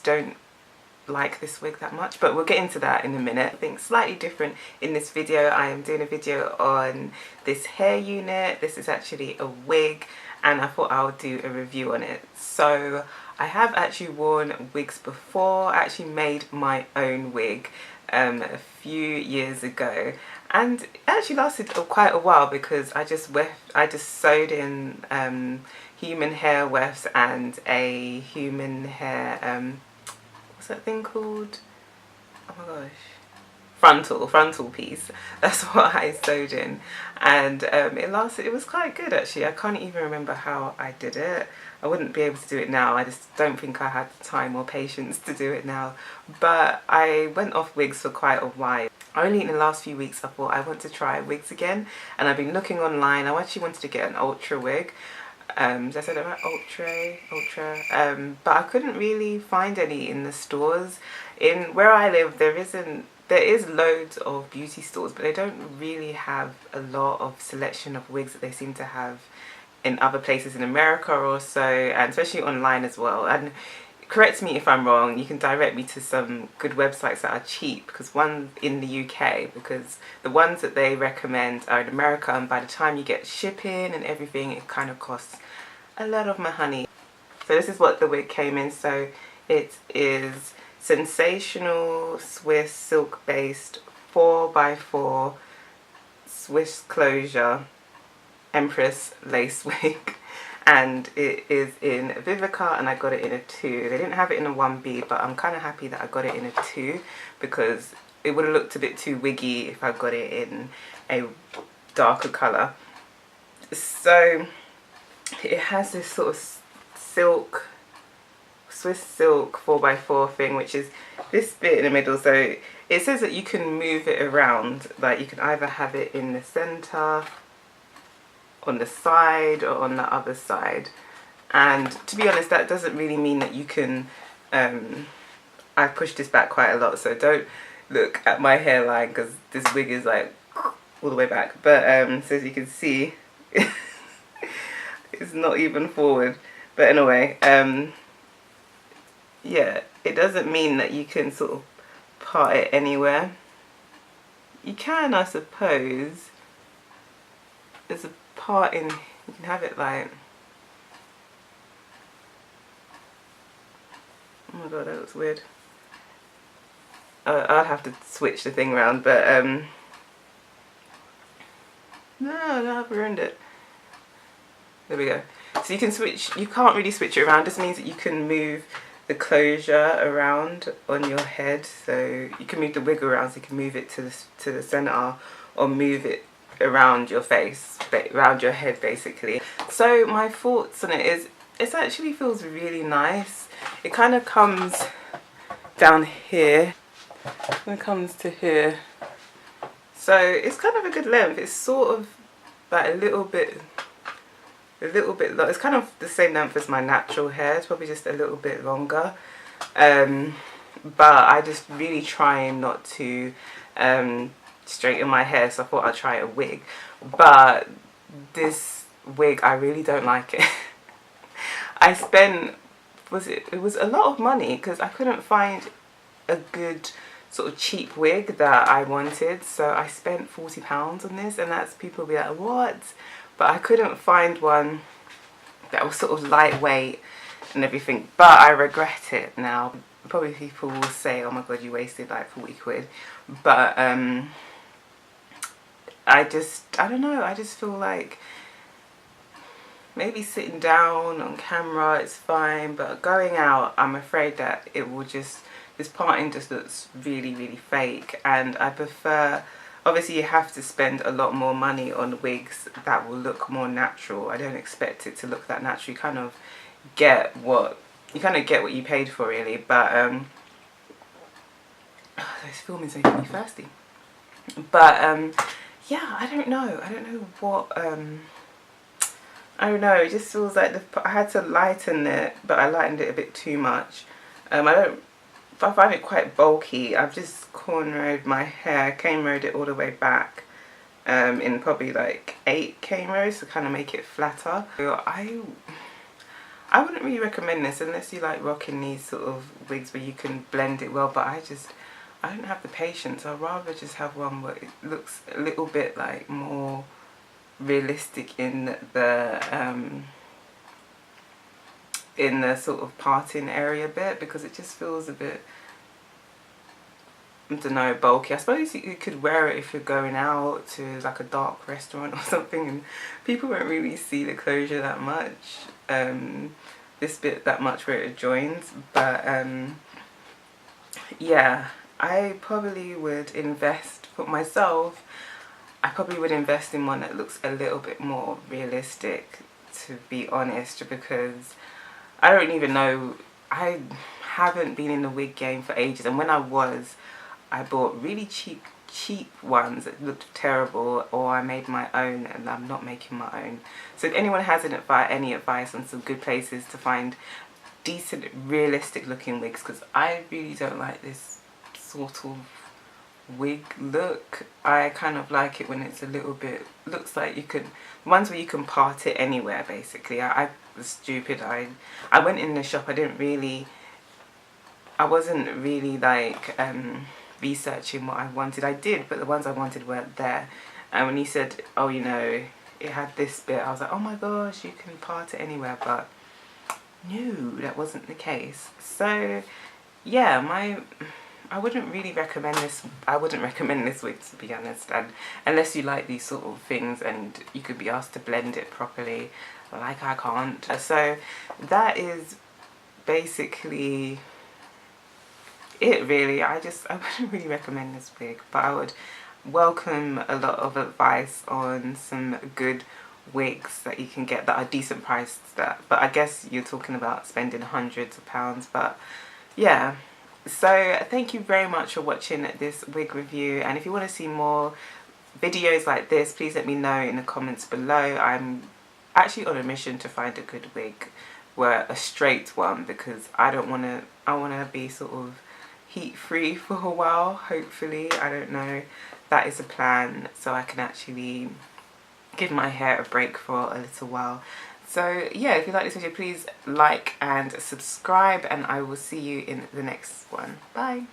don't like this wig that much, but we'll get into that in a minute. I think slightly different in this video. I am doing a video on this hair unit. This is actually a wig, and I thought I would do a review on it. So I have actually worn wigs before. I actually made my own wig a few years ago, and it actually lasted quite a while because I just sewed in human hair wefts and a human hair what's that thing called? Oh my gosh, frontal piece. That's what I sewed in, and it was quite good actually. I can't even remember how I did it. I wouldn't be able to do it now. I just don't think I had the time or patience to do it now. But I went off wigs for quite a while. Only in the last few weeks I thought I want to try wigs again, and I've been looking online. I actually wanted to get an ultra wig. Did I say that right? Ultra. But I couldn't really find any in the stores. In where I live, there is loads of beauty stores, but they don't really have a lot of selection of wigs that they seem to have in other places in America or so, and especially online as well. And correct me if I'm wrong, you can direct me to some good websites that are cheap, because one in the UK, because the ones that they recommend are in America, and by the time you get shipping and everything, it kind of costs a lot of my honey. So this is what the wig came in. So it is Sensational Swiss silk based 4x4 Swiss closure Empress lace wig, and it is in Vivica, and I got it in a 2. They didn't have it in a 1B, but I'm kind of happy that I got it in a 2 because it would have looked a bit too wiggy if I got it in a darker colour. So it has this sort of silk, Swiss silk 4x4 thing, which is this bit in the middle. So it says that you can move it around, like you can either have it in the centre, on the side, or on the other side. And to be honest, that doesn't really mean that you can I pushed this back quite a lot, so don't look at my hairline because this wig is like all the way back. But so as you can see, it's not even forward. But anyway, yeah, it doesn't mean that you can sort of part it anywhere. You can, I suppose. There's a part in, you can have it like, oh my god, that looks weird. I'd have to switch the thing around, but no, I've ruined it. There we go. So you can switch, you can't really switch it around. This means that you can move the closure around on your head. So you can move the wig around, so you can move it to the center, or move it around your face, around your head basically. So my thoughts on it is, it actually feels really nice. It kind of comes down here and it comes to here, so it's kind of a good length. It's sort of like a little bit long. It's kind of the same length as my natural hair. It's probably just a little bit longer, but I just really trying not to straighten my hair, so I thought I'd try a wig. But this wig, I really don't like it. I spent, it was a lot of money because I couldn't find a good sort of cheap wig that I wanted, so I spent £40 on this, and that's, people will be like, what? But I couldn't find one that was sort of lightweight and everything, but I regret it now. Probably people will say, oh my god, you wasted like 40 quid, but I don't know, I just feel like maybe sitting down on camera it's fine, but going out, I'm afraid that it will just, this parting just looks really, really fake. And I prefer, obviously you have to spend a lot more money on wigs that will look more natural. I don't expect it to look that natural. You kind of get what you paid for, really. But this filming's making me thirsty. But yeah, I don't know what I don't know, it just feels like I had to lighten it, but I lightened it a bit too much. I find it quite bulky. I've just cornrowed my hair, cane-rowed it all the way back in probably like 8 cane rows to kind of make it flatter. So I wouldn't really recommend this unless you like rocking these sort of wigs where you can blend it well, but I don't have the patience. I'd rather just have one where it looks a little bit like more realistic in the sort of parting area bit, because it just feels a bit, I don't know, bulky. I suppose you could wear it if you're going out to like a dark restaurant or something and people won't really see the closure that much, this bit that much where it joins. But yeah, I probably would invest, for myself, I probably would invest in one that looks a little bit more realistic, to be honest, because I don't even know, I haven't been in the wig game for ages, and when I was, I bought really cheap ones that looked terrible, or I made my own, and I'm not making my own. So if anyone has any advice on some good places to find decent, realistic looking wigs, because I really don't like this sort of wig look. I kind of like it when it's a little bit, looks like you can, ones where you can part it anywhere basically. I was stupid. I went in the shop, I wasn't really like researching what I wanted. I did, but the ones I wanted weren't there. And when he said, oh, you know, it had this bit, I was like, oh my gosh, you can part it anywhere, but no, that wasn't the case. So yeah, I wouldn't really recommend this. I wouldn't recommend this wig, to be honest, and unless you like these sort of things and you could be asked to blend it properly, like I can't. So that is basically it, really. I wouldn't really recommend this wig, but I would welcome a lot of advice on some good wigs that you can get that are decent priced. But I guess you're talking about spending hundreds of pounds. But yeah, so thank you very much for watching this wig review, and if you want to see more videos like this, please let me know in the comments below. I'm actually on a mission to find a good wig, where a straight one, because I want to be sort of heat free for a while, hopefully. I don't know, that is a plan, so I can actually give my hair a break for a little while. So yeah, if you like this video, please like and subscribe, and I will see you in the next one. Bye.